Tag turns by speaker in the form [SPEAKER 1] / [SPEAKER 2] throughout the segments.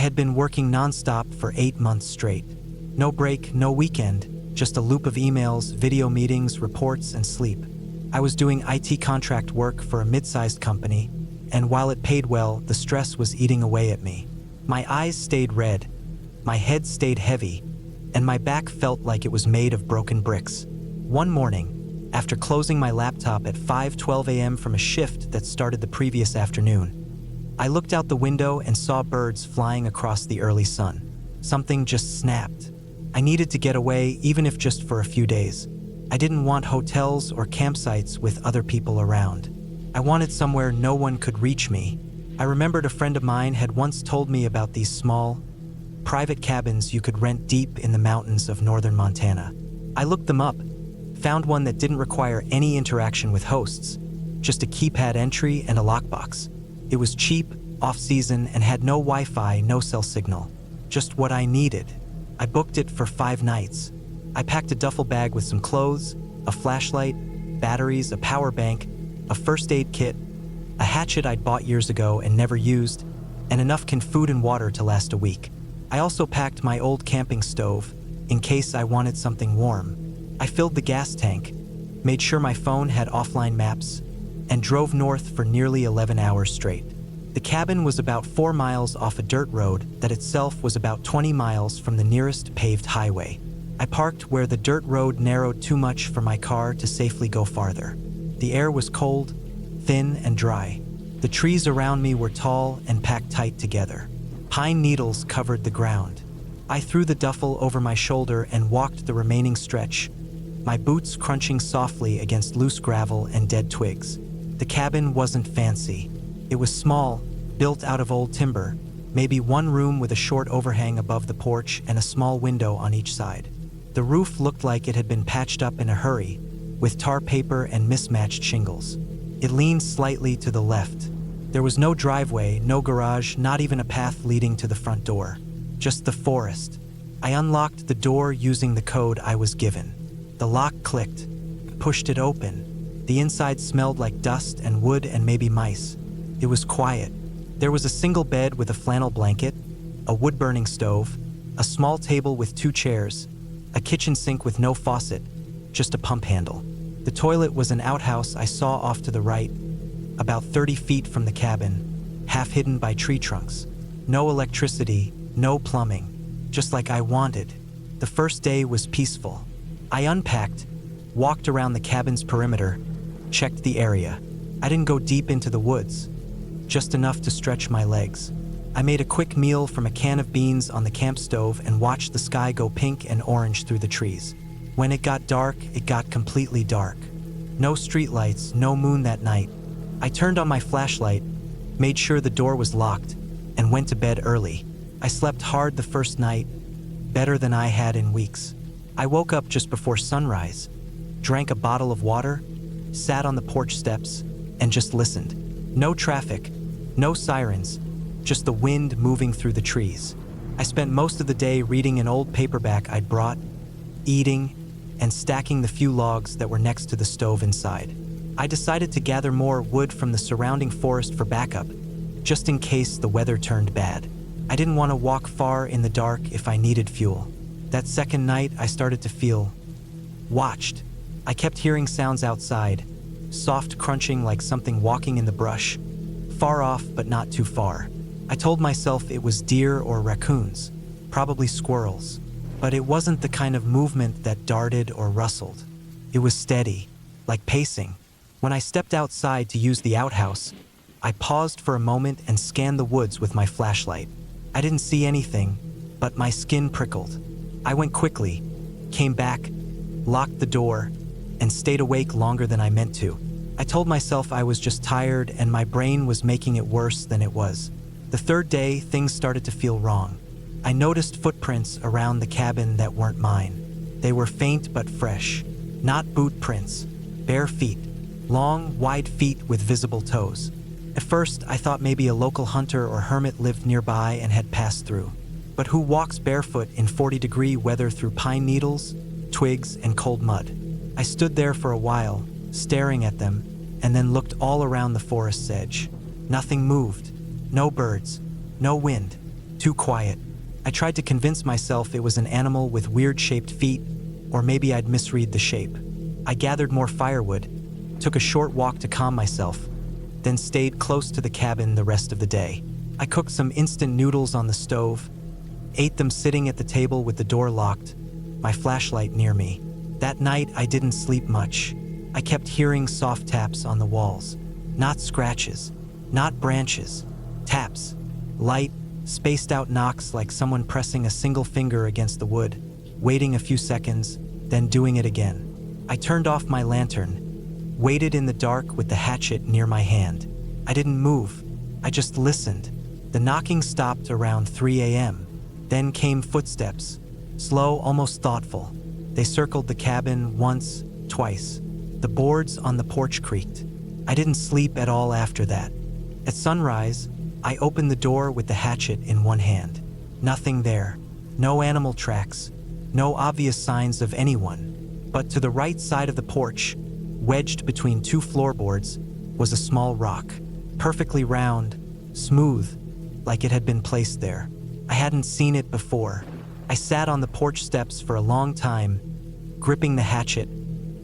[SPEAKER 1] had been working nonstop for 8 months straight. No break, no weekend, just a loop of emails, video meetings, reports, and sleep. I was doing IT contract work for a mid-sized company, and while it paid well, the stress was eating away at me. My eyes stayed red, my head stayed heavy, and my back felt like it was made of broken bricks. One morning, after closing my laptop at 5:12 a.m. from a shift that started the previous afternoon, I looked out the window and saw birds flying across the early sun. Something just snapped. I needed to get away, even if just for a few days. I didn't want hotels or campsites with other people around. I wanted somewhere no one could reach me. I remembered a friend of mine had once told me about these small, private cabins you could rent deep in the mountains of northern Montana. I looked them up, found one that didn't require any interaction with hosts, just a keypad entry and a lockbox. It was cheap, off-season, and had no Wi-Fi, no cell signal. Just what I needed. I booked it for 5 nights. I packed a duffel bag with some clothes, a flashlight, batteries, a power bank, a first aid kit, a hatchet I'd bought years ago and never used, and enough canned food and water to last a week. I also packed my old camping stove, in case I wanted something warm. I filled the gas tank, made sure my phone had offline maps, and drove north for nearly 11 hours straight. The cabin was about 4 miles off a dirt road that itself was about 20 miles from the nearest paved highway. I parked where the dirt road narrowed too much for my car to safely go farther. The air was cold, thin, and dry. The trees around me were tall and packed tight together. Pine needles covered the ground. I threw the duffel over my shoulder and walked the remaining stretch, my boots crunching softly against loose gravel and dead twigs. The cabin wasn't fancy. It was small, built out of old timber, maybe one room with a short overhang above the porch and a small window on each side. The roof looked like it had been patched up in a hurry, with tar paper and mismatched shingles. It leaned slightly to the left. There was no driveway, no garage, not even a path leading to the front door. Just the forest. I unlocked the door using the code I was given. The lock clicked, pushed it open. The inside smelled like dust and wood and maybe mice. It was quiet. There was a single bed with a flannel blanket, a wood-burning stove, a small table with 2 chairs, a kitchen sink with no faucet, just a pump handle. The toilet was an outhouse I saw off to the right, about 30 feet from the cabin, half hidden by tree trunks. No electricity, no plumbing, just like I wanted. The first day was peaceful. I unpacked, walked around the cabin's perimeter, checked the area. I didn't go deep into the woods, just enough to stretch my legs. I made a quick meal from a can of beans on the camp stove and watched the sky go pink and orange through the trees. When it got dark, it got completely dark. No streetlights, no moon that night. I turned on my flashlight, made sure the door was locked, and went to bed early. I slept hard the first night, better than I had in weeks. I woke up just before sunrise, drank a bottle of water, sat on the porch steps, and just listened. No traffic, no sirens, just the wind moving through the trees. I spent most of the day reading an old paperback I'd brought, eating, and stacking the few logs that were next to the stove inside. I decided to gather more wood from the surrounding forest for backup, just in case the weather turned bad. I didn't want to walk far in the dark if I needed fuel. That second night, I started to feel watched. I kept hearing sounds outside, soft crunching like something walking in the brush, far off but not too far. I told myself it was deer or raccoons, probably squirrels, but it wasn't the kind of movement that darted or rustled. It was steady, like pacing. When I stepped outside to use the outhouse, I paused for a moment and scanned the woods with my flashlight. I didn't see anything, but my skin prickled. I went quickly, came back, locked the door, and stayed awake longer than I meant to. I told myself I was just tired and my brain was making it worse than it was. The third day, things started to feel wrong. I noticed footprints around the cabin that weren't mine. They were faint but fresh, not boot prints, bare feet, long, wide feet with visible toes. At first, I thought maybe a local hunter or hermit lived nearby and had passed through. But who walks barefoot in 40-degree weather through pine needles, twigs, and cold mud? I stood there for a while, staring at them, and then looked all around the forest's edge. Nothing moved. No birds. No wind. too quiet. I tried to convince myself it was an animal with weird-shaped feet, or maybe I'd misread the shape. I gathered more firewood, took a short walk to calm myself, then stayed close to the cabin the rest of the day. I cooked some instant noodles on the stove, ate them sitting at the table with the door locked, my flashlight near me. That night, I didn't sleep much. I kept hearing soft taps on the walls. Not scratches, not branches, taps. Light, spaced out knocks like someone pressing a single finger against the wood, waiting a few seconds, then doing it again. I turned off my lantern, waited in the dark with the hatchet near my hand. I didn't move, I just listened. The knocking stopped around 3 a.m. Then came footsteps, slow, almost thoughtful. They circled the cabin once, twice. The boards on the porch creaked. I didn't sleep at all after that. At sunrise, I opened the door with the hatchet in one hand. Nothing there. No animal tracks. No obvious signs of anyone. But to the right side of the porch, wedged between two floorboards, was a small rock. Perfectly round, smooth, like it had been placed there. I hadn't seen it before. I sat on the porch steps for a long time, gripping the hatchet,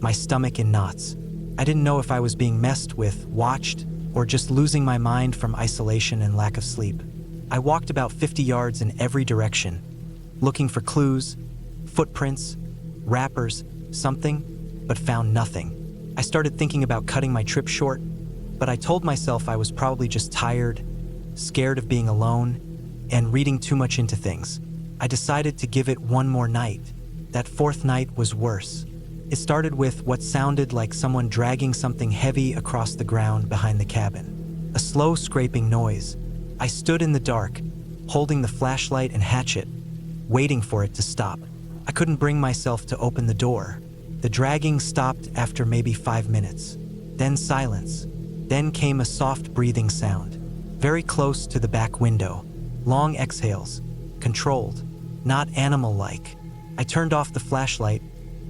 [SPEAKER 1] my stomach in knots. I didn't know if I was being messed with, watched, or just losing my mind from isolation and lack of sleep. I walked about 50 yards in every direction, looking for clues, footprints, wrappers, something, but found nothing. I started thinking about cutting my trip short, but I told myself I was probably just tired, scared of being alone, and reading too much into things. I decided to give it one more night. That fourth night was worse. It started with what sounded like someone dragging something heavy across the ground behind the cabin. A slow scraping noise. I stood in the dark, holding the flashlight and hatchet, waiting for it to stop. I couldn't bring myself to open the door. The dragging stopped after maybe 5 minutes. Then silence. Then came a soft breathing sound, very close to the back window. Long exhales, controlled, not animal-like. I turned off the flashlight,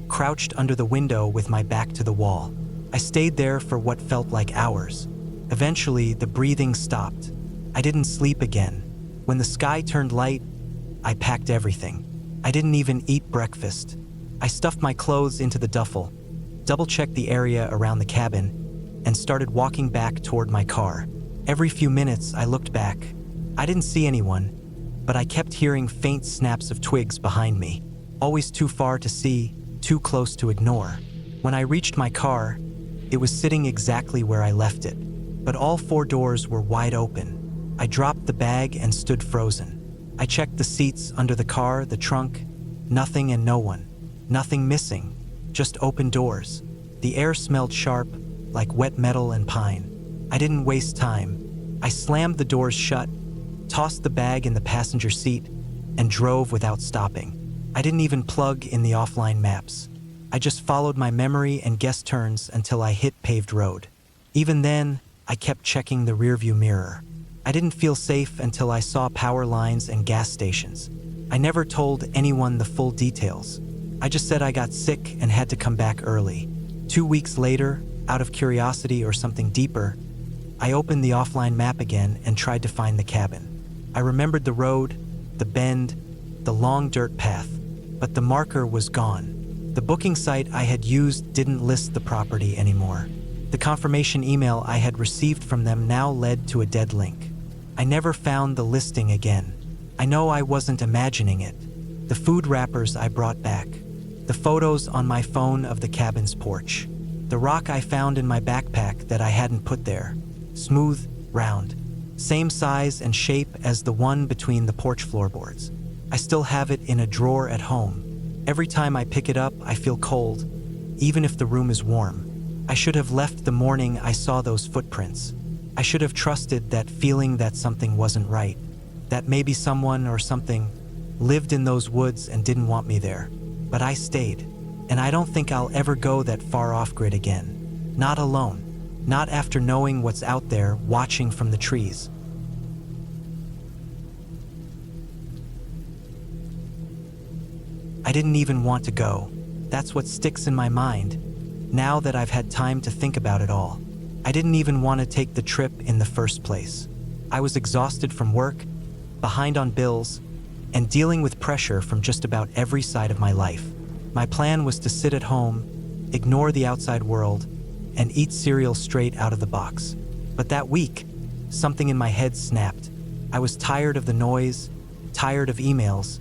[SPEAKER 1] crouched under the window with my back to the wall. I stayed there for what felt like hours. Eventually, the breathing stopped. I didn't sleep again. When the sky turned light, I packed everything. I didn't even eat breakfast. I stuffed my clothes into the duffel, double-checked the area around the cabin, and started walking back toward my car. Every few minutes, I looked back. I didn't see anyone, but I kept hearing faint snaps of twigs behind me, always too far to see, too close to ignore. When I reached my car, it was sitting exactly where I left it, but all 4 doors were wide open. I dropped the bag and stood frozen. I checked the seats under the car, the trunk, nothing and no one. Nothing missing, just open doors. The air smelled sharp, like wet metal and pine. I didn't waste time. I slammed the doors shut, tossed the bag in the passenger seat, and drove without stopping. I didn't even plug in the offline maps. I just followed my memory and guessed turns until I hit paved road. Even then, I kept checking the rearview mirror. I didn't feel safe until I saw power lines and gas stations. I never told anyone the full details. I just said I got sick and had to come back early. 2 weeks later, out of curiosity or something deeper, I opened the offline map again and tried to find the cabin. I remembered the road, the bend, the long dirt path, but the marker was gone. The booking site I had used didn't list the property anymore. The confirmation email I had received from them now led to a dead link. I never found the listing again. I know I wasn't imagining it. The food wrappers I brought back. The photos on my phone of the cabin's porch. The rock I found in my backpack that I hadn't put there. Smooth, round. Same size and shape as the one between the porch floorboards. I still have it in a drawer at home. Every time I pick it up, I feel cold, even if the room is warm. I should have left the morning I saw those footprints. I should have trusted that feeling that something wasn't right, that maybe someone or something lived in those woods and didn't want me there. But I stayed, and I don't think I'll ever go that far off-grid again. Not alone. Not after knowing what's out there watching from the trees. I didn't even want to go. That's what sticks in my mind, now that I've had time to think about it all. I didn't even want to take the trip in the first place. I was exhausted from work, behind on bills, and dealing with pressure from just about every side of my life. My plan was to sit at home, ignore the outside world, and eat cereal straight out of the box. But that week, something in my head snapped. I was tired of the noise, tired of emails,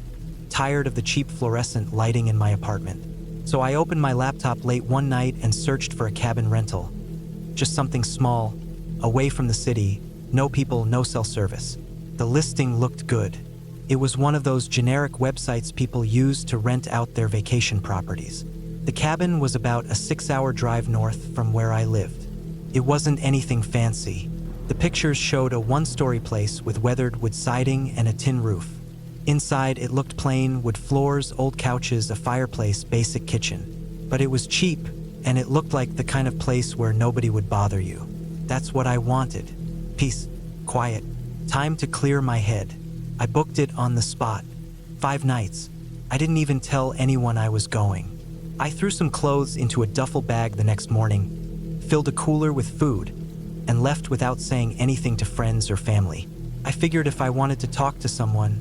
[SPEAKER 1] tired of the cheap fluorescent lighting in my apartment. So I opened my laptop late one night and searched for a cabin rental. Just something small, away from the city, no people, no cell service. The listing looked good. It was one of those generic websites people use to rent out their vacation properties. The cabin was about a 6-hour drive north from where I lived. It wasn't anything fancy. The pictures showed a one-story place with weathered wood siding and a tin roof. Inside, it looked plain, wood floors, old couches, a fireplace, basic kitchen. But it was cheap, and it looked like the kind of place where nobody would bother you. That's what I wanted. Peace, quiet, time to clear my head. I booked it on the spot. 5 nights. I didn't even tell anyone I was going. I threw some clothes into a duffel bag the next morning, filled a cooler with food, and left without saying anything to friends or family. I figured if I wanted to talk to someone,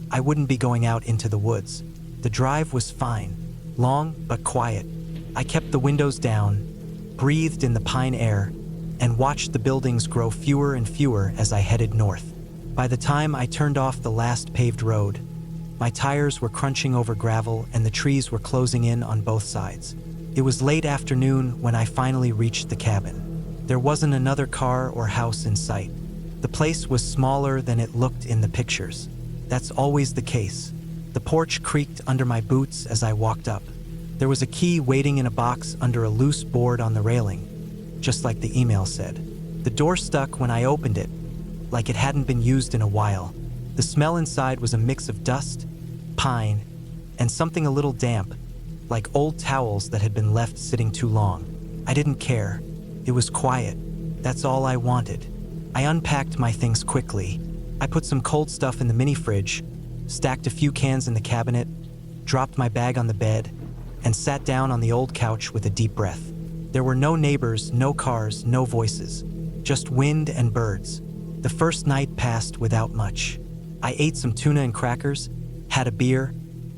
[SPEAKER 1] I wouldn't be going out into the woods. The drive was fine, long but quiet. I kept the windows down, breathed in the pine air, and watched the buildings grow fewer and fewer as I headed north. By the time I turned off the last paved road, my tires were crunching over gravel and the trees were closing in on both sides. It was late afternoon when I finally reached the cabin. There wasn't another car or house in sight. The place was smaller than it looked in the pictures. That's always the case. The porch creaked under my boots as I walked up. There was a key waiting in a box under a loose board on the railing, just like the email said. The door stuck when I opened it, like it hadn't been used in a while. The smell inside was a mix of dust, pine, and something a little damp, like old towels that had been left sitting too long. I didn't care. It was quiet. That's all I wanted. I unpacked my things quickly. I put some cold stuff in the mini fridge, stacked a few cans in the cabinet, dropped my bag on the bed, and sat down on the old couch with a deep breath. There were no neighbors, no cars, no voices, just wind and birds. The first night passed without much. I ate some tuna and crackers, had a beer,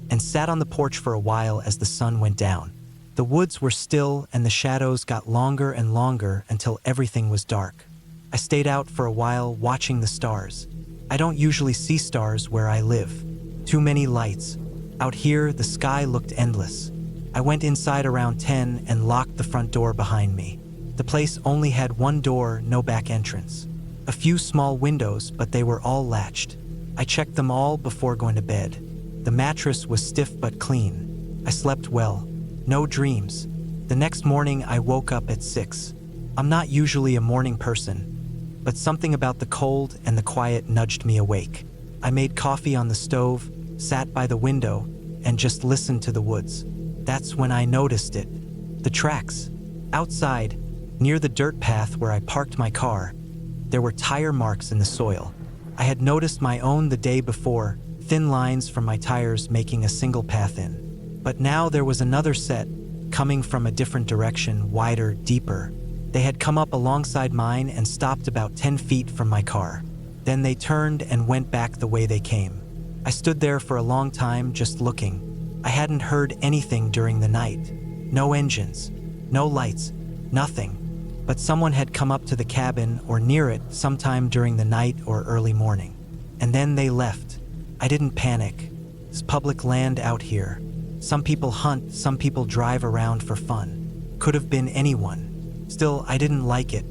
[SPEAKER 1] and sat on the porch for a while as the sun went down. The woods were still and the shadows got longer and longer until everything was dark. I stayed out for a while watching the stars. I don't usually see stars where I live. Too many lights. Out here, the sky looked endless. I went inside around 10 and locked the front door behind me. The place only had one door, no back entrance. A few small windows, but they were all latched. I checked them all before going to bed. The mattress was stiff but clean. I slept well. No dreams. The next morning, I woke up at 6. I'm not usually a morning person, but something about the cold and the quiet nudged me awake. I made coffee on the stove, sat by the window, and just listened to the woods. That's when I noticed it. The tracks. Outside, near the dirt path where I parked my car, there were tire marks in the soil. I had noticed my own the day before, thin lines from my tires making a single path in. But now there was another set, coming from a different direction, wider, deeper. They had come up alongside mine and stopped about 10 feet from my car. Then they turned and went back the way they came. I stood there for a long time just looking. I hadn't heard anything during the night. No engines, no lights, nothing. But someone had come up to the cabin or near it sometime during the night or early morning. And then they left. I didn't panic. It's public land out here. Some people hunt, some people drive around for fun. Could have been anyone. Still, I didn't like it.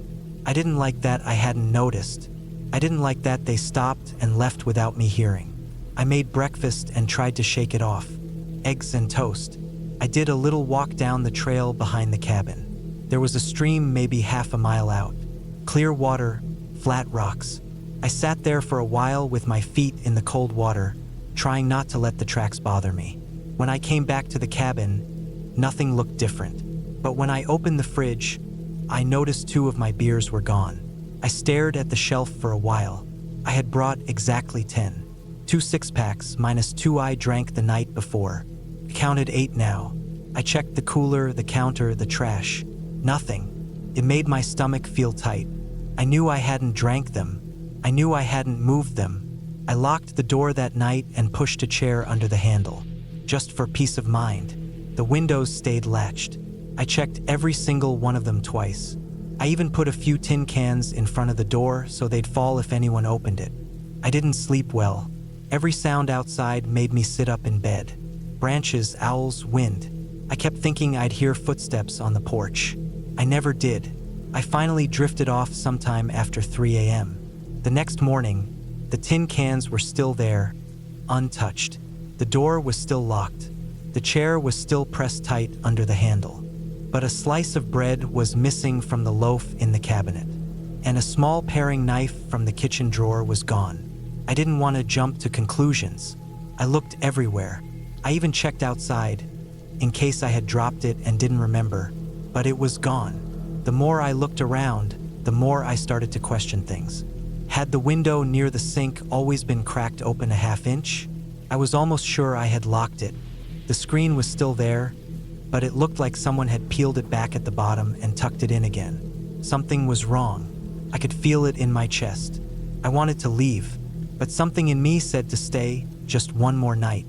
[SPEAKER 1] I didn't like that I hadn't noticed. I didn't like that they stopped and left without me hearing. I made breakfast and tried to shake it off. Eggs and toast. I did a little walk down the trail behind the cabin. There was a stream maybe half a mile out. Clear water, flat rocks. I sat there for a while with my feet in the cold water, trying not to let the tracks bother me. When I came back to the cabin, nothing looked different. But when I opened the fridge, I noticed 2 of my beers were gone. I stared at the shelf for a while. I had brought exactly 10. 2 6-packs minus 2 I drank the night before. I counted 8 now. I checked the cooler, the counter, the trash. Nothing. It made my stomach feel tight. I knew I hadn't drank them. I knew I hadn't moved them. I locked the door that night and pushed a chair under the handle, just for peace of mind. The windows stayed latched. I checked every single one of them twice. I even put a few tin cans in front of the door so they'd fall if anyone opened it. I didn't sleep well. Every sound outside made me sit up in bed. Branches, owls, wind. I kept thinking I'd hear footsteps on the porch. I never did. I finally drifted off sometime after 3 a.m. The next morning, the tin cans were still there, untouched. The door was still locked. The chair was still pressed tight under the handle. But a slice of bread was missing from the loaf in the cabinet, and a small paring knife from the kitchen drawer was gone. I didn't want to jump to conclusions. I looked everywhere. I even checked outside, in case I had dropped it and didn't remember, but it was gone. The more I looked around, the more I started to question things. Had the window near the sink always been cracked open a half-inch? I was almost sure I had locked it. The screen was still there, but it looked like someone had peeled it back at the bottom and tucked it in again. Something was wrong. I could feel it in my chest. I wanted to leave, but something in me said to stay just one more night.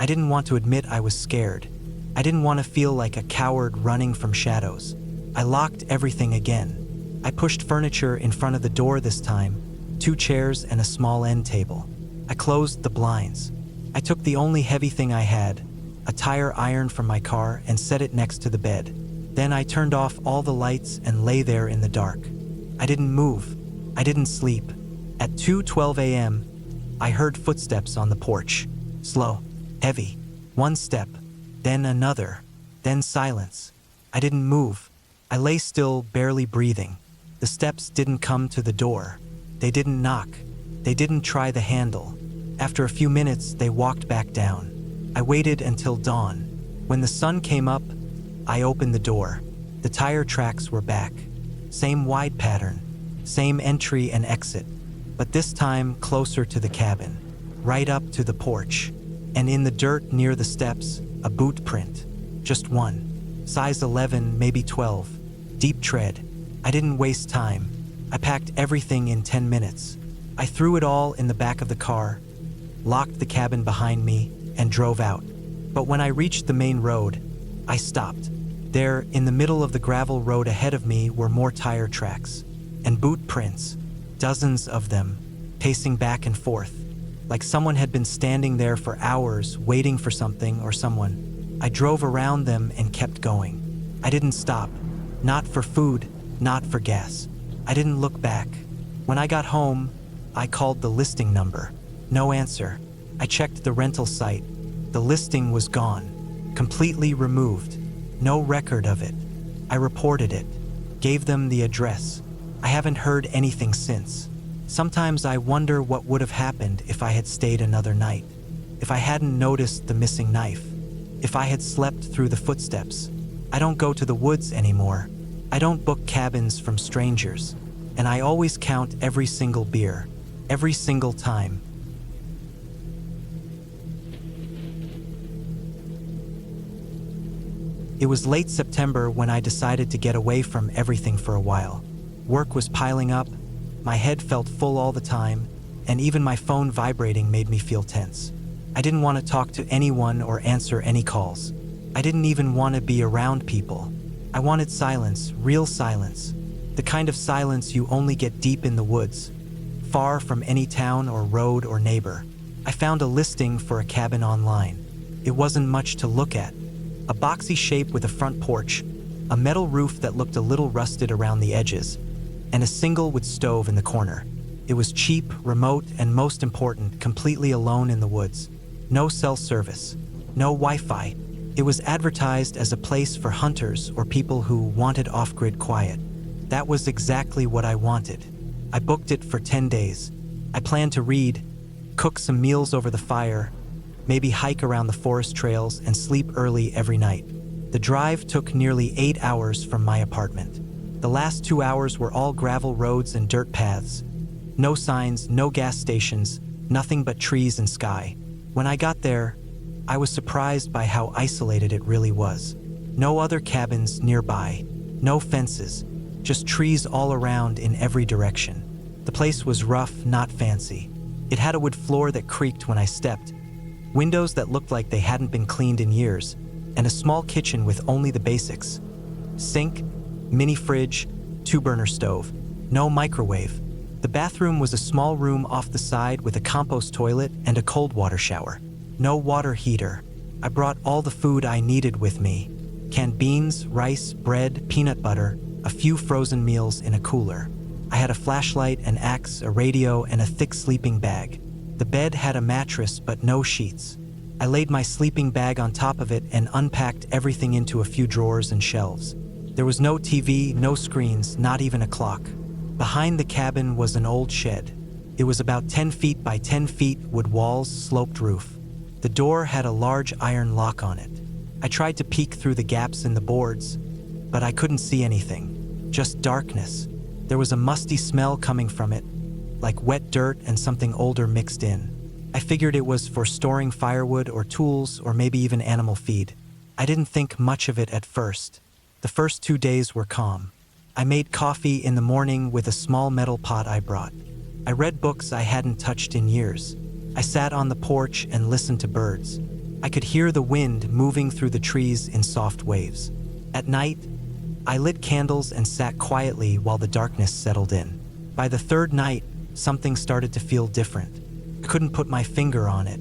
[SPEAKER 1] I didn't want to admit I was scared. I didn't want to feel like a coward running from shadows. I locked everything again. I pushed furniture in front of the door this time, 2 chairs and a small end table. I closed the blinds. I took the only heavy thing I had, a tire iron from my car, and set it next to the bed. Then I turned off all the lights and lay there in the dark. I didn't move. I didn't sleep. At 2:12 a.m., I heard footsteps on the porch. Slow, heavy. One step, then another, then silence. I didn't move. I lay still, barely breathing. The steps didn't come to the door. They didn't knock. They didn't try the handle. After a few minutes, they walked back down. I waited until dawn. When the sun came up, I opened the door. The tire tracks were back. Same wide pattern, same entry and exit, but this time closer to the cabin, right up to the porch. And in the dirt near the steps, a boot print. Just one. Size 11, maybe 12. Deep tread. I didn't waste time. I packed everything in 10 minutes. I threw it all in the back of the car, locked the cabin behind me, and drove out. But when I reached the main road, I stopped. There, in the middle of the gravel road ahead of me, were more tire tracks and boot prints, dozens of them, pacing back and forth, like someone had been standing there for hours waiting for something or someone. I drove around them and kept going. I didn't stop, not for food, not for gas. I didn't look back. When I got home, I called the listing number. No answer. I checked the rental site. The listing was gone, completely removed. No record of it. I reported it, gave them the address. I haven't heard anything since. Sometimes I wonder what would have happened if I had stayed another night, if I hadn't noticed the missing knife, if I had slept through the footsteps. I don't go to the woods anymore. I don't book cabins from strangers, and I always count every single beer, every single time. It was late September when I decided to get away from everything for a while. Work was piling up, my head felt full all the time, and even my phone vibrating made me feel tense. I didn't want to talk to anyone or answer any calls. I didn't even want to be around people. I wanted silence, real silence, the kind of silence you only get deep in the woods, far from any town or road or neighbor. I found a listing for a cabin online. It wasn't much to look at. A boxy shape with a front porch, a metal roof that looked a little rusted around the edges, and a single wood stove in the corner. It was cheap, remote, and most important, completely alone in the woods. No cell service, no Wi-Fi. It was advertised as a place for hunters or people who wanted off-grid quiet. That was exactly what I wanted. I booked it for 10 days. I planned to read, cook some meals over the fire, maybe hike around the forest trails and sleep early every night. The drive took nearly 8 hours from my apartment. The last 2 hours were all gravel roads and dirt paths. No signs, no gas stations, nothing but trees and sky. When I got there, I was surprised by how isolated it really was. No other cabins nearby, no fences, just trees all around in every direction. The place was rough, not fancy. It had a wood floor that creaked when I stepped, windows that looked like they hadn't been cleaned in years, and a small kitchen with only the basics. Sink, mini fridge, 2-burner stove. No microwave. The bathroom was a small room off the side with a compost toilet and a cold water shower. No water heater. I brought all the food I needed with me. Canned beans, rice, bread, peanut butter, a few frozen meals in a cooler. I had a flashlight, an axe, a radio, and a thick sleeping bag. The bed had a mattress but no sheets. I laid my sleeping bag on top of it and unpacked everything into a few drawers and shelves. There was no TV, no screens, not even a clock. Behind the cabin was an old shed. It was about 10 feet by 10 feet, wood walls, sloped roof. The door had a large iron lock on it. I tried to peek through the gaps in the boards, but I couldn't see anything. Just darkness. There was a musty smell coming from it, like wet dirt and something older mixed in. I figured it was for storing firewood or tools or maybe even animal feed. I didn't think much of it at first. The first 2 days were calm. I made coffee in the morning with a small metal pot I brought. I read books I hadn't touched in years. I sat on the porch and listened to birds. I could hear the wind moving through the trees in soft waves. At night, I lit candles and sat quietly while the darkness settled in. By the third night, something started to feel different. I couldn't put my finger on it.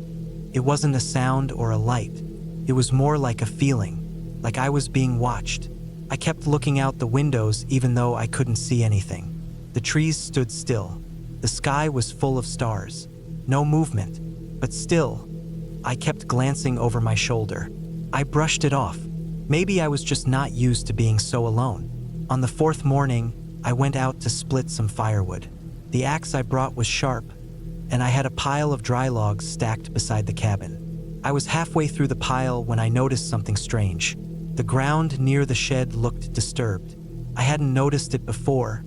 [SPEAKER 1] It wasn't a sound or a light. It was more like a feeling, like I was being watched. I kept looking out the windows even though I couldn't see anything. The trees stood still. The sky was full of stars. No movement, but still, I kept glancing over my shoulder. I brushed it off. Maybe I was just not used to being so alone. On the fourth morning, I went out to split some firewood. The axe I brought was sharp, and I had a pile of dry logs stacked beside the cabin. I was halfway through the pile when I noticed something strange. The ground near the shed looked disturbed. I hadn't noticed it before,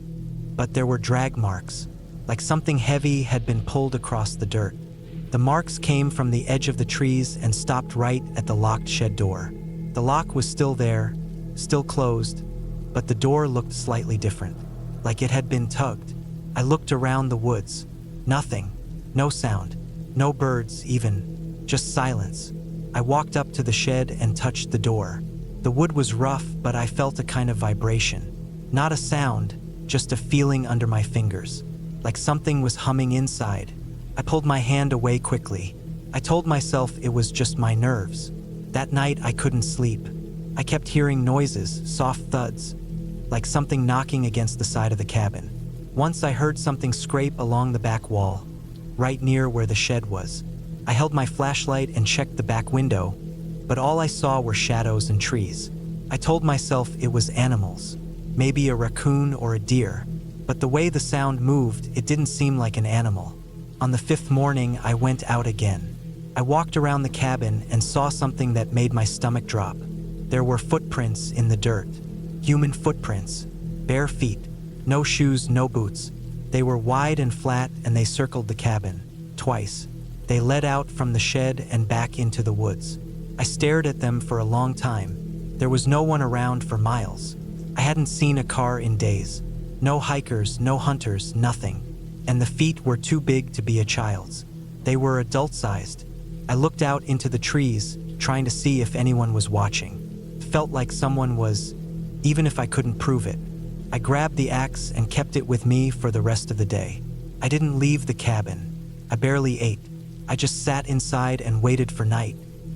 [SPEAKER 1] but there were drag marks, like something heavy had been pulled across the dirt. The marks came from the edge of the trees and stopped right at the locked shed door. The lock was still there, still closed, but the door looked slightly different, like it had been tugged. I looked around the woods. Nothing. No sound. No birds even. Just silence. I walked up to the shed and touched the door. The wood was rough, but I felt a kind of vibration. Not a sound, just a feeling under my fingers, like something was humming inside. I pulled my hand away quickly. I told myself it was just my nerves. That night I couldn't sleep. I kept hearing noises, soft thuds, like something knocking against the side of the cabin. Once I heard something scrape along the back wall, right near where the shed was. I held my flashlight and checked the back window, but all I saw were shadows and trees. I told myself it was animals, maybe a raccoon or a deer, but the way the sound moved, it didn't seem like an animal. On the fifth morning, I went out again. I walked around the cabin and saw something that made my stomach drop. There were footprints in the dirt. Human footprints. Bare feet. No shoes, no boots. They were wide and flat, and they circled the cabin. Twice. They led out from the shed and back into the woods. I stared at them for a long time. There was no one around for miles. I hadn't seen a car in days. No hikers, no hunters, nothing. And the feet were too big to be a child's. They were adult-sized. I looked out into the trees, trying to see if anyone was watching. Felt like someone was, even if I couldn't prove it. I grabbed the axe and kept it with me for the rest of the day. I didn't leave the cabin. I barely ate. I just sat inside and waited for night.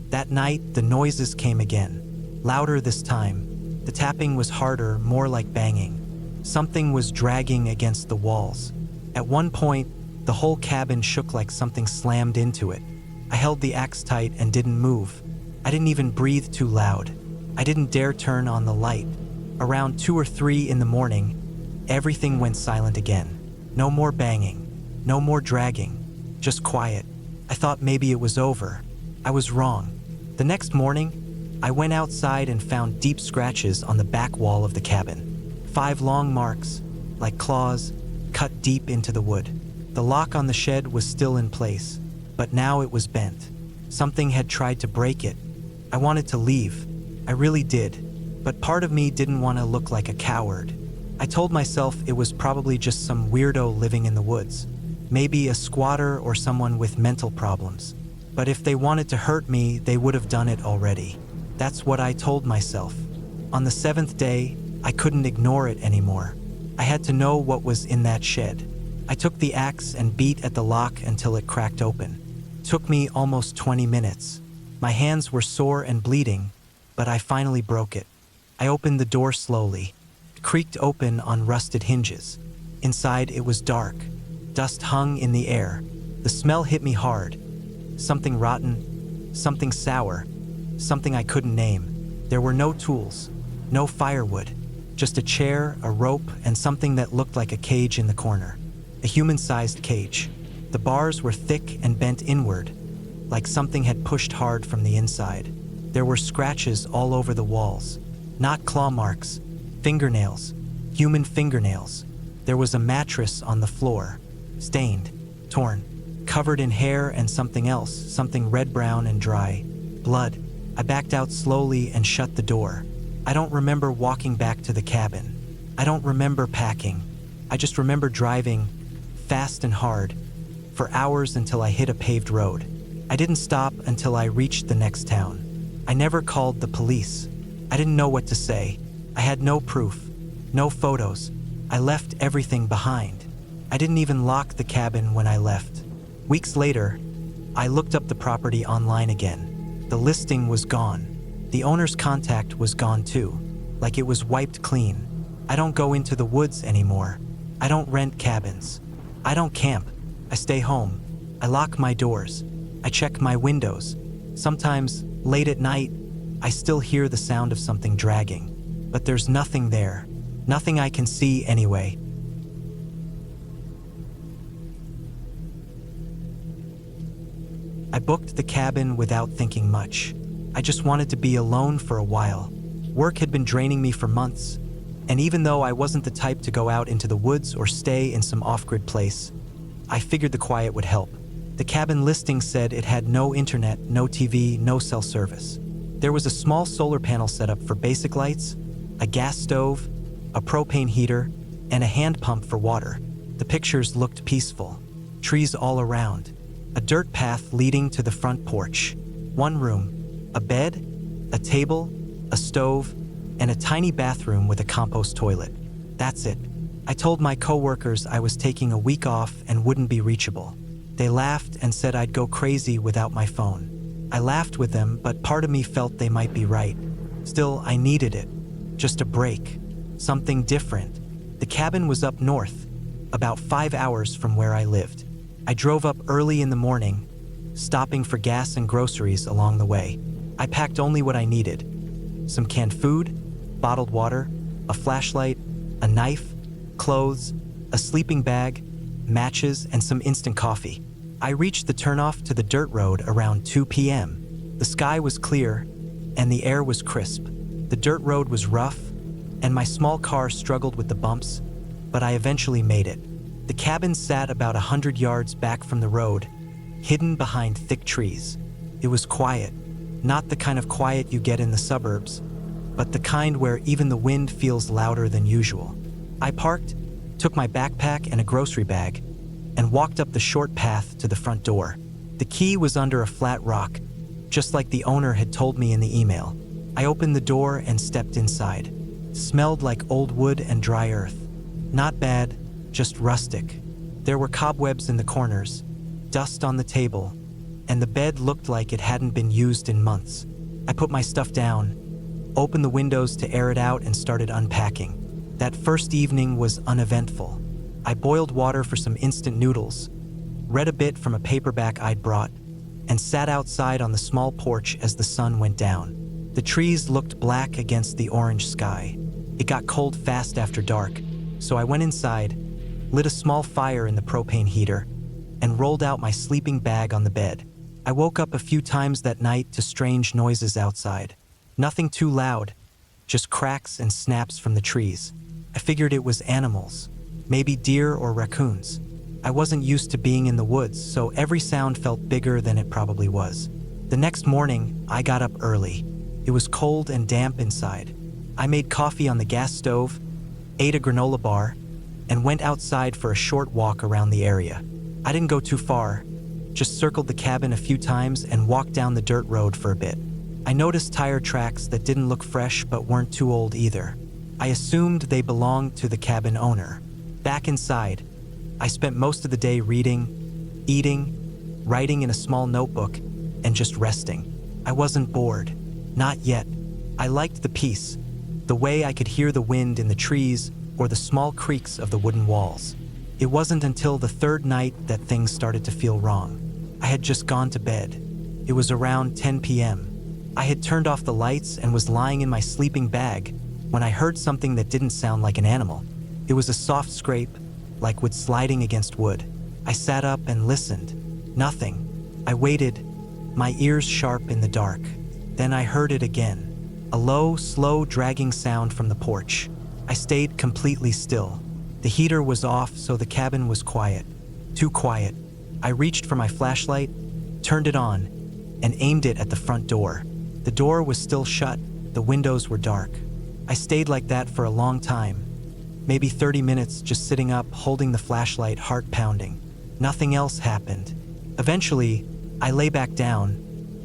[SPEAKER 1] That night, the noises came again. Louder this time. The tapping was harder, more like banging. Something was dragging against the walls. At one point, the whole cabin shook like something slammed into it. I held the axe tight and didn't move. I didn't even breathe too loud. I didn't dare turn on the light. Around 2 or 3 in the morning, everything went silent again. No more banging. No more dragging. Just quiet. I thought maybe it was over. I was wrong. The next morning, I went outside and found deep scratches on the back wall of the cabin. 5 long marks, like claws, cut deep into the wood. The lock on the shed was still in place, but now it was bent. Something had tried to break it. I wanted to leave. I really did. But part of me didn't want to look like a coward. I told myself it was probably just some weirdo living in the woods. Maybe a squatter or someone with mental problems. But if they wanted to hurt me, they would have done it already. That's what I told myself. On the 7th day, I couldn't ignore it anymore. I had to know what was in that shed. I took the axe and beat at the lock until it cracked open. It took me almost 20 minutes. My hands were sore and bleeding, but I finally broke it. I opened the door slowly. It creaked open on rusted hinges. Inside, it was dark. Dust hung in the air. The smell hit me hard. Something rotten, something sour, something I couldn't name. There were no tools, no firewood, just a chair, a rope, and something that looked like a cage in the corner. A human-sized cage. The bars were thick and bent inward, like something had pushed hard from the inside. There were scratches all over the walls. Not claw marks, fingernails, human fingernails. There was a mattress on the floor, stained, torn, covered in hair and something else, something red-brown and dry. Blood. I backed out slowly and shut the door. I don't remember walking back to the cabin. I don't remember packing. I just remember driving, fast and hard, for hours until I hit a paved road. I didn't stop until I reached the next town. I never called the police. I didn't know what to say. I had no proof, no photos. I left everything behind. I didn't even lock the cabin when I left. Weeks later, I looked up the property online again. The listing was gone. The owner's contact was gone too, like it was wiped clean. I don't go into the woods anymore. I don't rent cabins. I don't camp. I stay home. I lock my doors. I check my windows. Sometimes, late at night, I still hear the sound of something dragging. But there's nothing there. Nothing I can see anyway. I booked the cabin without thinking much. I just wanted to be alone for a while. Work had been draining me for months, and even though I wasn't the type to go out into the woods or stay in some off-grid place, I figured the quiet would help. The cabin listing said it had no internet, no TV, no cell service. There was a small solar panel set up for basic lights, a gas stove, a propane heater, and a hand pump for water. The pictures looked peaceful. Trees all around. A dirt path leading to the front porch. One room, a bed, a table, a stove, and a tiny bathroom with a compost toilet. That's it. I told my coworkers I was taking a week off and wouldn't be reachable. They laughed and said I'd go crazy without my phone. I laughed with them, but part of me felt they might be right. Still, I needed it. Just a break. Something different. The cabin was up north, about 5 hours from where I lived. I drove up early in the morning, stopping for gas and groceries along the way. I packed only what I needed. Some canned food, bottled water, a flashlight, a knife, clothes, a sleeping bag, matches, and some instant coffee. I reached the turnoff to the dirt road around 2 p.m. The sky was clear, and the air was crisp. The dirt road was rough, and my small car struggled with the bumps, but I eventually made it. The cabin sat about 100 yards back from the road, hidden behind thick trees. It was quiet, not the kind of quiet you get in the suburbs, but the kind where even the wind feels louder than usual. I parked, took my backpack and a grocery bag, and walked up the short path to the front door. The key was under a flat rock, just like the owner had told me in the email. I opened the door and stepped inside. It smelled like old wood and dry earth. Not bad, just rustic. There were cobwebs in the corners, dust on the table, and the bed looked like it hadn't been used in months. I put my stuff down, opened the windows to air it out, and started unpacking. That first evening was uneventful. I boiled water for some instant noodles, read a bit from a paperback I'd brought, and sat outside on the small porch as the sun went down. The trees looked black against the orange sky. It got cold fast after dark, so I went inside, lit a small fire in the propane heater, and rolled out my sleeping bag on the bed. I woke up a few times that night to strange noises outside. Nothing too loud, just cracks and snaps from the trees. I figured it was animals, maybe deer or raccoons. I wasn't used to being in the woods, so every sound felt bigger than it probably was. The next morning, I got up early. It was cold and damp inside. I made coffee on the gas stove, ate a granola bar, and went outside for a short walk around the area. I didn't go too far, just circled the cabin a few times and walked down the dirt road for a bit. I noticed tire tracks that didn't look fresh but weren't too old either. I assumed they belonged to the cabin owner. Back inside, I spent most of the day reading, eating, writing in a small notebook, and just resting. I wasn't bored. Not yet. I liked the peace, the way I could hear the wind in the trees or the small creaks of the wooden walls. It wasn't until the third night that things started to feel wrong. I had just gone to bed. It was around 10 p.m. I had turned off the lights and was lying in my sleeping bag when I heard something that didn't sound like an animal. It was a soft scrape, like wood sliding against wood. I sat up and listened. Nothing. I waited, my ears sharp in the dark. Then I heard it again. A low, slow, dragging sound from the porch. I stayed completely still. The heater was off, so the cabin was quiet. Too quiet. I reached for my flashlight, turned it on, and aimed it at the front door. The door was still shut, the windows were dark. I stayed like that for a long time, maybe 30 minutes, just sitting up, holding the flashlight, heart pounding. Nothing else happened. Eventually, I lay back down,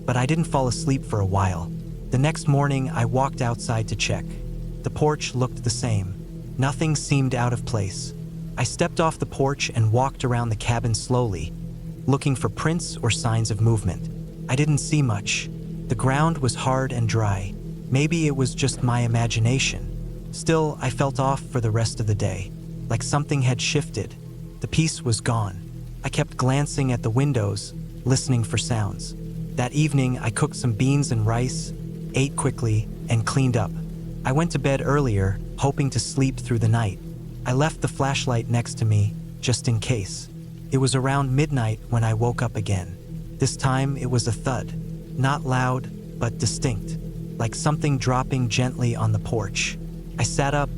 [SPEAKER 1] but I didn't fall asleep for a while. The next morning, I walked outside to check. The porch looked the same. Nothing seemed out of place. I stepped off the porch and walked around the cabin slowly, looking for prints or signs of movement. I didn't see much. The ground was hard and dry. Maybe it was just my imagination. Still, I felt off for the rest of the day, like something had shifted. The peace was gone. I kept glancing at the windows, listening for sounds. That evening, I cooked some beans and rice, ate quickly, and cleaned up. I went to bed earlier, hoping to sleep through the night. I left the flashlight next to me, just in case. It was around midnight when I woke up again. This time, it was a thud. Not loud, but distinct, like something dropping gently on the porch. I sat up,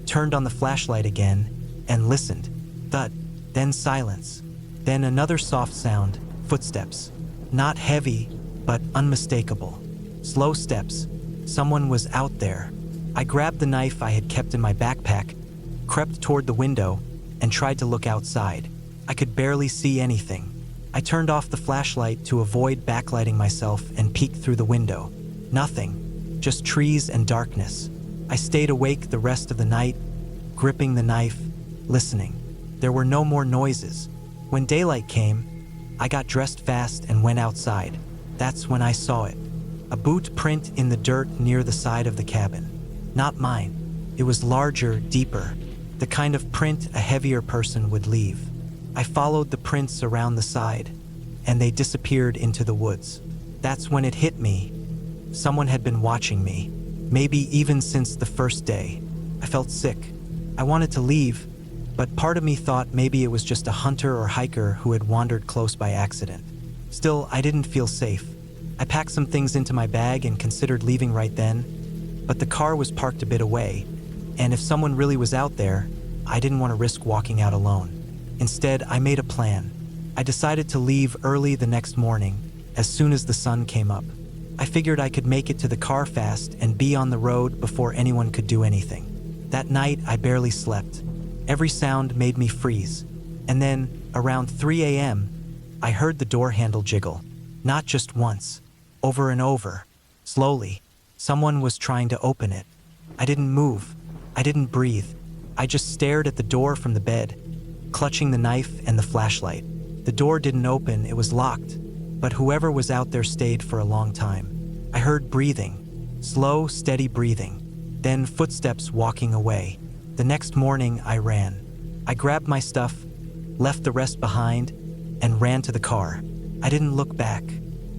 [SPEAKER 1] turned on the flashlight again, and listened. Thud, then silence. Then another soft sound, footsteps. Not heavy, but unmistakable. Slow steps. Someone was out there. I grabbed the knife I had kept in my backpack, crept toward the window, and tried to look outside. I could barely see anything. I turned off the flashlight to avoid backlighting myself and peeked through the window. Nothing, just trees and darkness. I stayed awake the rest of the night, gripping the knife, listening. There were no more noises. When daylight came, I got dressed fast and went outside. That's when I saw it. A boot print in the dirt near the side of the cabin. Not mine. It was larger, deeper, the kind of print a heavier person would leave. I followed the prints around the side, and they disappeared into the woods. That's when it hit me. Someone had been watching me, maybe even since the first day. I felt sick. I wanted to leave, but part of me thought maybe it was just a hunter or hiker who had wandered close by accident. Still, I didn't feel safe. I packed some things into my bag and considered leaving right then, but the car was parked a bit away, and if someone really was out there, I didn't want to risk walking out alone. Instead, I made a plan. I decided to leave early the next morning, as soon as the sun came up. I figured I could make it to the car fast and be on the road before anyone could do anything. That night, I barely slept. Every sound made me freeze. And then, around 3 a.m., I heard the door handle jiggle. Not just once, over and over. Slowly, someone was trying to open it. I didn't move. I didn't breathe. I just stared at the door from the bed, clutching the knife and the flashlight. The door didn't open, it was locked, but whoever was out there stayed for a long time. I heard breathing, slow, steady breathing, then footsteps walking away. The next morning, I ran. I grabbed my stuff, left the rest behind, and ran to the car. I didn't look back.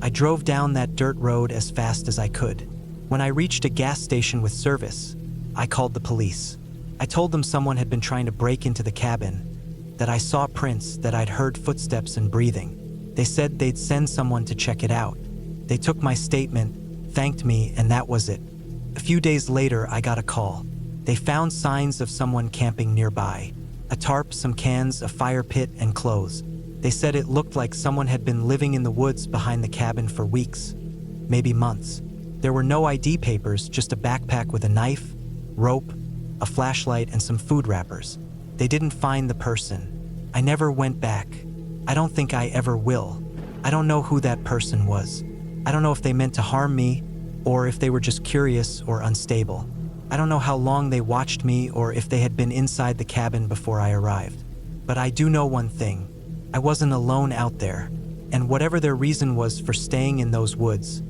[SPEAKER 1] I drove down that dirt road as fast as I could. When I reached a gas station with service, I called the police. I told them someone had been trying to break into the cabin, that I saw prints, that I'd heard footsteps and breathing. They said they'd send someone to check it out. They took my statement, thanked me, and that was it. A few days later, I got a call. They found signs of someone camping nearby. A tarp, some cans, a fire pit, and clothes. They said it looked like someone had been living in the woods behind the cabin for weeks, maybe months. There were no ID papers, just a backpack with a knife, rope, a flashlight, and some food wrappers. They didn't find the person. I never went back. I don't think I ever will. I don't know who that person was. I don't know if they meant to harm me, or if they were just curious or unstable. I don't know how long they watched me or if they had been inside the cabin before I arrived. But I do know one thing. I wasn't alone out there, and whatever their reason was for staying in those woods,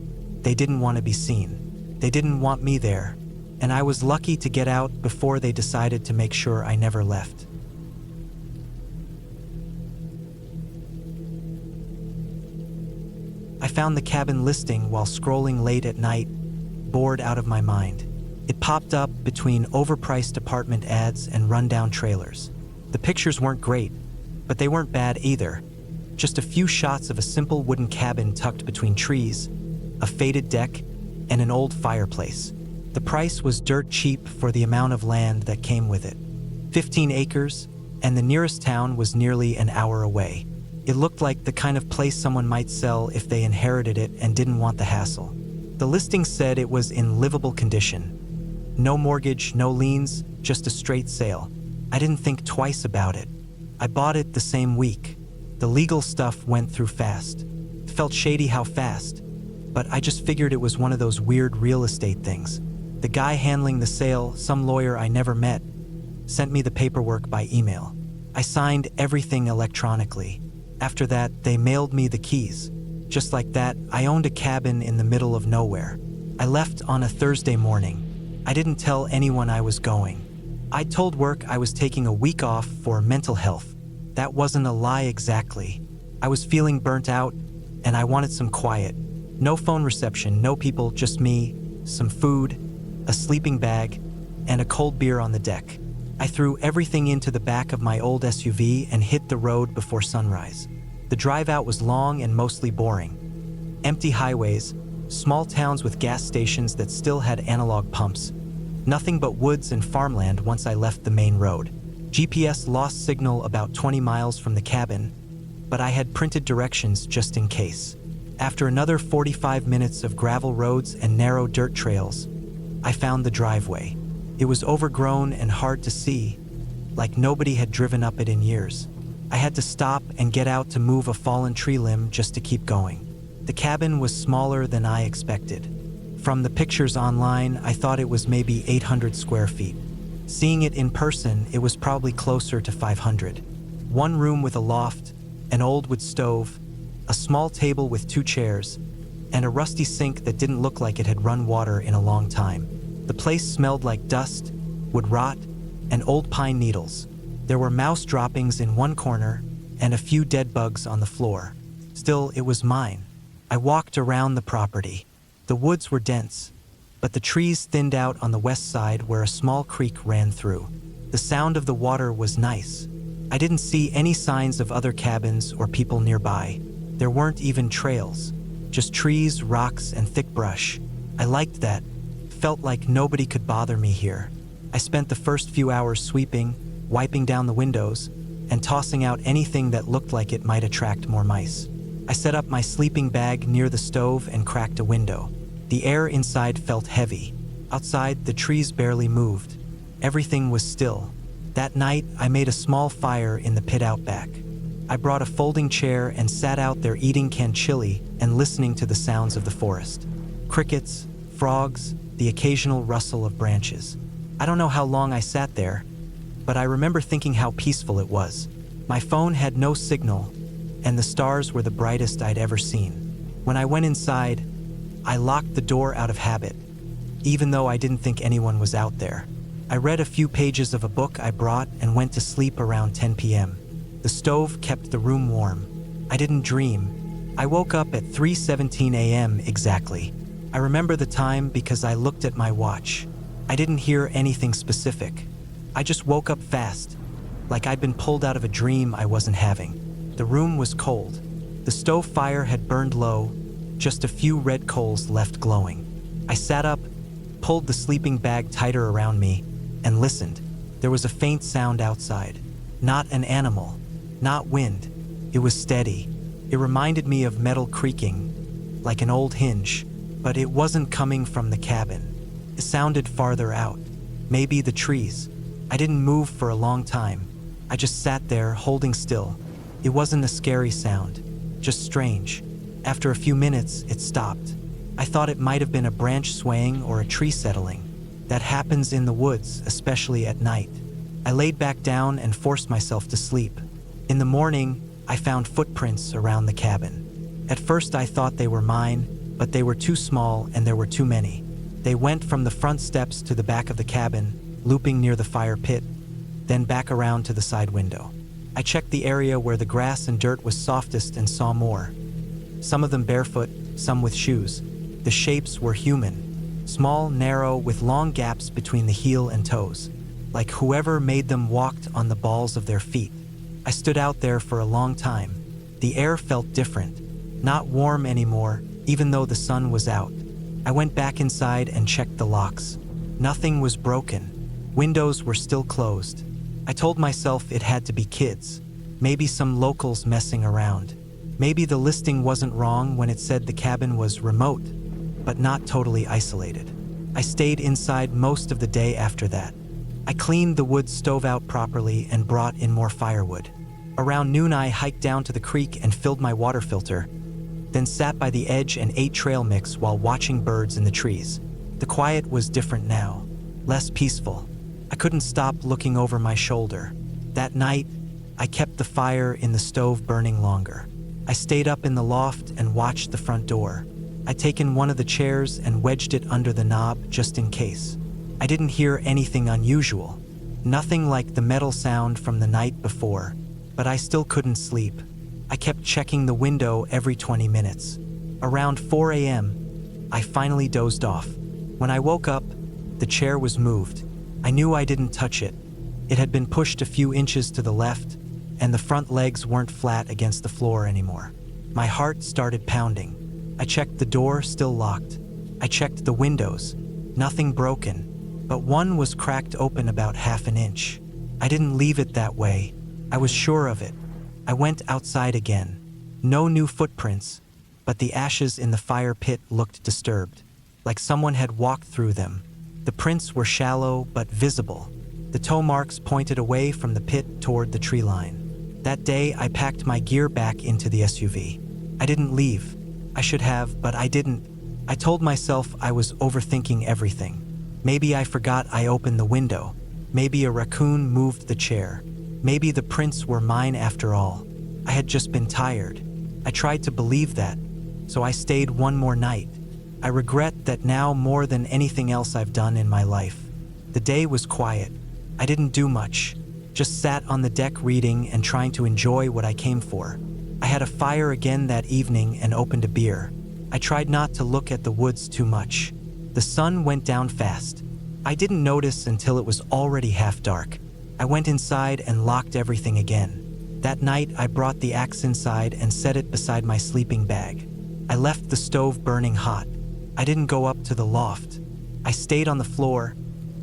[SPEAKER 1] they didn't want to be seen. They didn't want me there, and I was lucky to get out before they decided to make sure I never left. I found the cabin listing while scrolling late at night, bored out of my mind. It popped up between overpriced apartment ads and rundown trailers. The pictures weren't great, but they weren't bad either. Just a few shots of a simple wooden cabin tucked between trees, a faded deck, and an old fireplace. The price was dirt cheap for the amount of land that came with it. 15 acres, and the nearest town was nearly an hour away. It looked like the kind of place someone might sell if they inherited it and didn't want the hassle. The listing said it was in livable condition. No mortgage, no liens, just a straight sale. I didn't think twice about it. I bought it the same week. The legal stuff went through fast. It felt shady how fast, but I just figured it was one of those weird real estate things. The guy handling the sale, some lawyer I never met, sent me the paperwork by email. I signed everything electronically. After that, they mailed me the keys. Just like that, I owned a cabin in the middle of nowhere. I left on a Thursday morning. I didn't tell anyone I was going. I told work I was taking a week off for mental health. That wasn't a lie exactly. I was feeling burnt out, and I wanted some quiet. No phone reception, no people, just me, some food, a sleeping bag, and a cold beer on the deck. I threw everything into the back of my old SUV and hit the road before sunrise. The drive out was long and mostly boring. Empty highways, small towns with gas stations that still had analog pumps. Nothing but woods and farmland once I left the main road. GPS lost signal about 20 miles from the cabin, but I had printed directions just in case. After another 45 minutes of gravel roads and narrow dirt trails, I found the driveway. It was overgrown and hard to see, like nobody had driven up it in years. I had to stop and get out to move a fallen tree limb just to keep going. The cabin was smaller than I expected. From the pictures online, I thought it was maybe 800 square feet. Seeing it in person, it was probably closer to 500. One room with a loft, an old wood stove, a small table with 2 chairs, and a rusty sink that didn't look like it had run water in a long time. The place smelled like dust, wood rot, and old pine needles. There were mouse droppings in one corner and a few dead bugs on the floor. Still, it was mine. I walked around the property. The woods were dense, but the trees thinned out on the west side where a small creek ran through. The sound of the water was nice. I didn't see any signs of other cabins or people nearby. There weren't even trails, just trees, rocks, and thick brush. I liked that. Felt like nobody could bother me here. I spent the first few hours sweeping, wiping down the windows, and tossing out anything that looked like it might attract more mice. I set up my sleeping bag near the stove and cracked a window. The air inside felt heavy. Outside, the trees barely moved. Everything was still. That night, I made a small fire in the pit out back. I brought a folding chair and sat out there eating canned chili and listening to the sounds of the forest. Crickets, frogs, the occasional rustle of branches. I don't know how long I sat there, but I remember thinking how peaceful it was. My phone had no signal, and the stars were the brightest I'd ever seen. When I went inside, I locked the door out of habit, even though I didn't think anyone was out there. I read a few pages of a book I brought and went to sleep around 10 p.m. The stove kept the room warm. I didn't dream. I woke up at 3:17 a.m. exactly. I remember the time because I looked at my watch. I didn't hear anything specific. I just woke up fast, like I'd been pulled out of a dream I wasn't having. The room was cold. The stove fire had burned low, just a few red coals left glowing. I sat up, pulled the sleeping bag tighter around me, and listened. There was a faint sound outside. Not an animal, not wind. It was steady. It reminded me of metal creaking, like an old hinge, but it wasn't coming from the cabin. It sounded farther out, maybe the trees. I didn't move for a long time. I just sat there, holding still, It wasn't a scary sound, just strange. After a few minutes, it stopped. I thought it might have been a branch swaying or a tree settling. That happens in the woods, especially at night. I laid back down and forced myself to sleep. In the morning, I found footprints around the cabin. At first I thought they were mine, but they were too small and there were too many. They went from the front steps to the back of the cabin, looping near the fire pit, then back around to the side window. I checked the area where the grass and dirt was softest and saw more. Some of them barefoot, some with shoes. The shapes were human, small, narrow, with long gaps between the heel and toes, like whoever made them walked on the balls of their feet. I stood out there for a long time. The air felt different, not warm anymore, even though the sun was out. I went back inside and checked the locks. Nothing was broken. Windows were still closed. I told myself it had to be kids, maybe some locals messing around. Maybe the listing wasn't wrong when it said the cabin was remote, but not totally isolated. I stayed inside most of the day after that. I cleaned the wood stove out properly and brought in more firewood. Around noon I hiked down to the creek and filled my water filter, then sat by the edge and ate trail mix while watching birds in the trees. The quiet was different now, less peaceful. I couldn't stop looking over my shoulder. That night, I kept the fire in the stove burning longer. I stayed up in the loft and watched the front door. I'd taken one of the chairs and wedged it under the knob just in case. I didn't hear anything unusual, nothing like the metal sound from the night before, but I still couldn't sleep. I kept checking the window every 20 minutes. Around 4 a.m., I finally dozed off. When I woke up, the chair was moved. I knew I didn't touch it. It had been pushed a few inches to the left, and the front legs weren't flat against the floor anymore. My heart started pounding. I checked the door, still locked. I checked the windows, nothing broken, but one was cracked open about half an inch. I didn't leave it that way. I was sure of it. I went outside again. No new footprints, but the ashes in the fire pit looked disturbed, like someone had walked through them. The prints were shallow but visible. The toe marks pointed away from the pit toward the tree line. That day, I packed my gear back into the SUV. I didn't leave. I should have, but I didn't. I told myself I was overthinking everything. Maybe I forgot I opened the window. Maybe a raccoon moved the chair. Maybe the prints were mine after all. I had just been tired. I tried to believe that, so I stayed one more night. I regret that now more than anything else I've done in my life. The day was quiet. I didn't do much, just sat on the deck reading and trying to enjoy what I came for. I had a fire again that evening and opened a beer. I tried not to look at the woods too much. The sun went down fast. I didn't notice until it was already half dark. I went inside and locked everything again. That night, I brought the axe inside and set it beside my sleeping bag. I left the stove burning hot. I didn't go up to the loft. I stayed on the floor,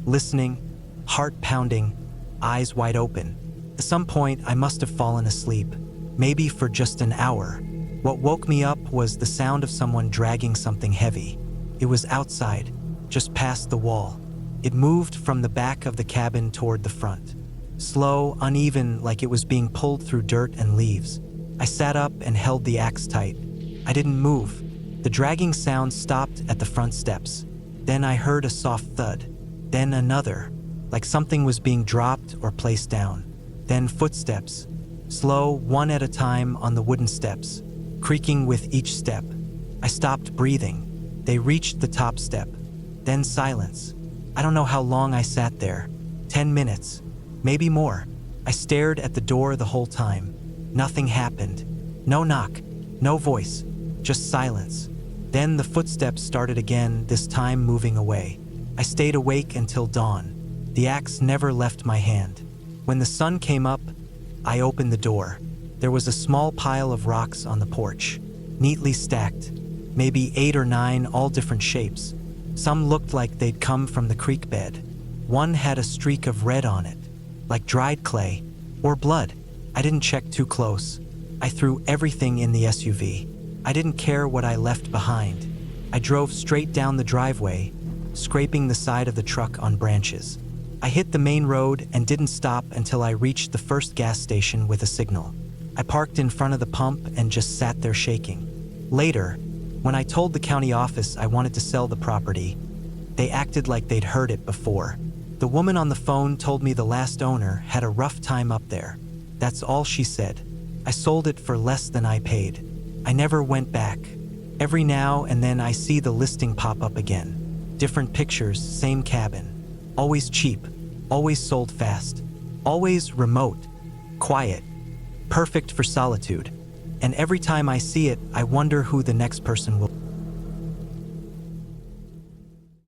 [SPEAKER 1] listening, heart pounding, eyes wide open. At some point, I must have fallen asleep, maybe for just an hour. What woke me up was the sound of someone dragging something heavy. It was outside, just past the wall. It moved from the back of the cabin toward the front. Slow, uneven, like it was being pulled through dirt and leaves. I sat up and held the axe tight. I didn't move. The dragging sound stopped at the front steps. Then I heard a soft thud. Then another, like something was being dropped or placed down. Then footsteps, slow, one at a time on the wooden steps, creaking with each step. I stopped breathing. They reached the top step. Then silence. I don't know how long I sat there. 10 minutes, maybe more. I stared at the door the whole time. Nothing happened. No knock, no voice, just silence. Then the footsteps started again, this time moving away. I stayed awake until dawn. The axe never left my hand. When the sun came up, I opened the door. There was a small pile of rocks on the porch, neatly stacked, maybe 8 or 9, all different shapes. Some looked like they'd come from the creek bed. One had a streak of red on it, like dried clay or blood. I didn't check too close. I threw everything in the SUV. I didn't care what I left behind. I drove straight down the driveway, scraping the side of the truck on branches. I hit the main road and didn't stop until I reached the first gas station with a signal. I parked in front of the pump and just sat there shaking. Later, when I told the county office I wanted to sell the property, they acted like they'd heard it before. The woman on the phone told me the last owner had a rough time up there. That's all she said. I sold it for less than I paid. I never went back. Every now and then I see the listing pop up again. Different pictures, same cabin. Always cheap, always sold fast. Always remote, quiet, perfect for solitude. And every time I see it, I wonder who the next person will be.